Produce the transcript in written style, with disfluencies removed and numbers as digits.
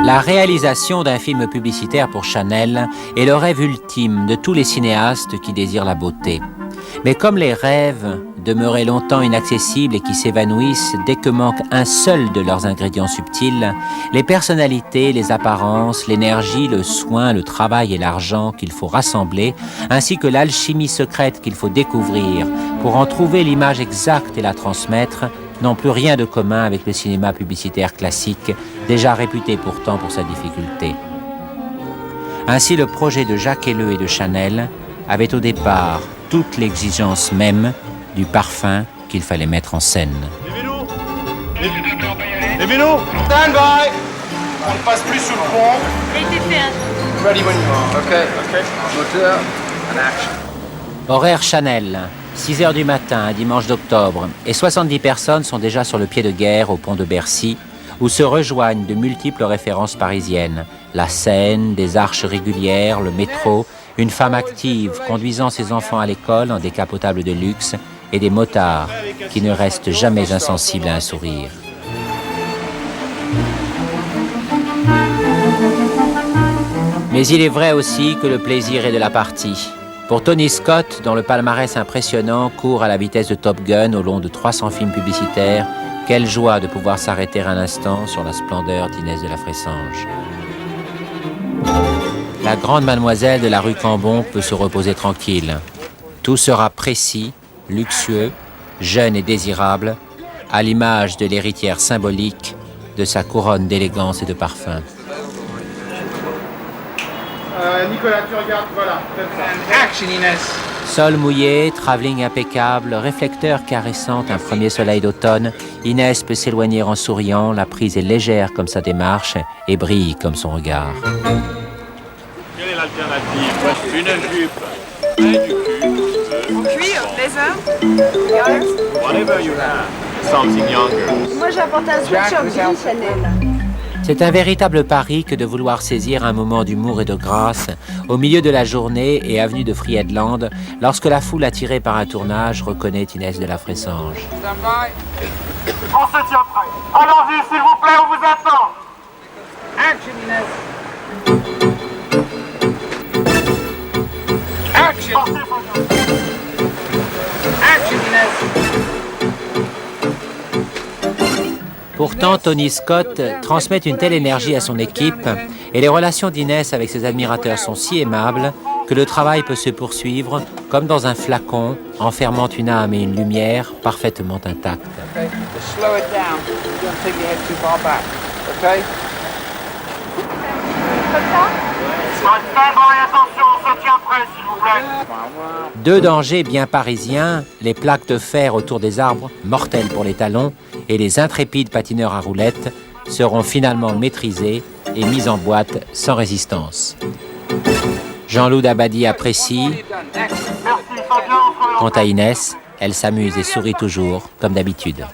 La réalisation d'un film publicitaire pour Chanel est le rêve ultime de tous les cinéastes qui désirent la beauté. Mais comme les rêves demeuraient longtemps inaccessibles et qui s'évanouissent dès que manque un seul de leurs ingrédients subtils, les personnalités, les apparences, l'énergie, le soin, le travail et l'argent qu'il faut rassembler, ainsi que l'alchimie secrète qu'il faut découvrir pour en trouver l'image exacte et la transmettre, n'ont plus rien de commun avec le cinéma publicitaire classique, déjà réputé pourtant pour sa difficulté. Ainsi, le projet de Jacques Helleu et de Chanel avait au départ toute l'exigence même du parfum qu'il fallait mettre en scène. Les vélos, stand by. On ne passe plus sous le pont. Ready when you are. OK. Moteur, and action. Horaire Chanel, 6 h du matin, un dimanche d'octobre, et 70 personnes sont déjà sur le pied de guerre au pont de Bercy, où se rejoignent de multiples références parisiennes. La Seine, des arches régulières, le métro, une femme active conduisant ses enfants à l'école en décapotable de luxe et des motards qui ne restent jamais insensibles à un sourire. Mais il est vrai aussi que le plaisir est de la partie. Pour Tony Scott, dont le palmarès impressionnant court à la vitesse de Top Gun au long de 300 films publicitaires, quelle joie de pouvoir s'arrêter un instant sur la splendeur d'Inès de la Fressange. La grande mademoiselle de la rue Cambon peut se reposer tranquille. Tout sera précis, luxueux, jeune et désirable, à l'image de l'héritière symbolique de sa couronne d'élégance et de parfum. Nicolas, tu regardes, voilà. Action, Inès. Sol mouillé, travelling impeccable, réflecteur caressant un premier soleil d'automne, Inès peut s'éloigner en souriant, la prise est légère comme sa démarche et brille comme son regard. Quelle est l'alternative? Une jupe, un du cul. En cuir, blazer, Whatever you have. Something younger. Moi j'apporte un sweatshirt gris Chanel. C'est un véritable pari que de vouloir saisir un moment d'humour et de grâce au milieu de la journée et avenue de Friedland, lorsque la foule attirée par un tournage reconnaît Inès de la Fressange. On se tient prêt. Allons-y, s'il vous plaît, on vous attend. Action, Inès. Action. Action, Inès. Pourtant, Tony Scott transmet une telle énergie à son équipe et les relations d'Inès avec ses admirateurs sont si aimables que le travail peut se poursuivre comme dans un flacon enfermant une âme et une lumière parfaitement intactes. Okay. Just slow it down. Don't take your head too far back. Okay? Attention, on se tient prêt, s'il vous plaît. Deux dangers bien parisiens, les plaques de fer autour des arbres, mortelles pour les talons, et les intrépides patineurs à roulettes, seront finalement maîtrisés et mis en boîte sans résistance. Jean-Loup Dabadi apprécie. Quant à Inès, elle s'amuse et sourit toujours, comme d'habitude.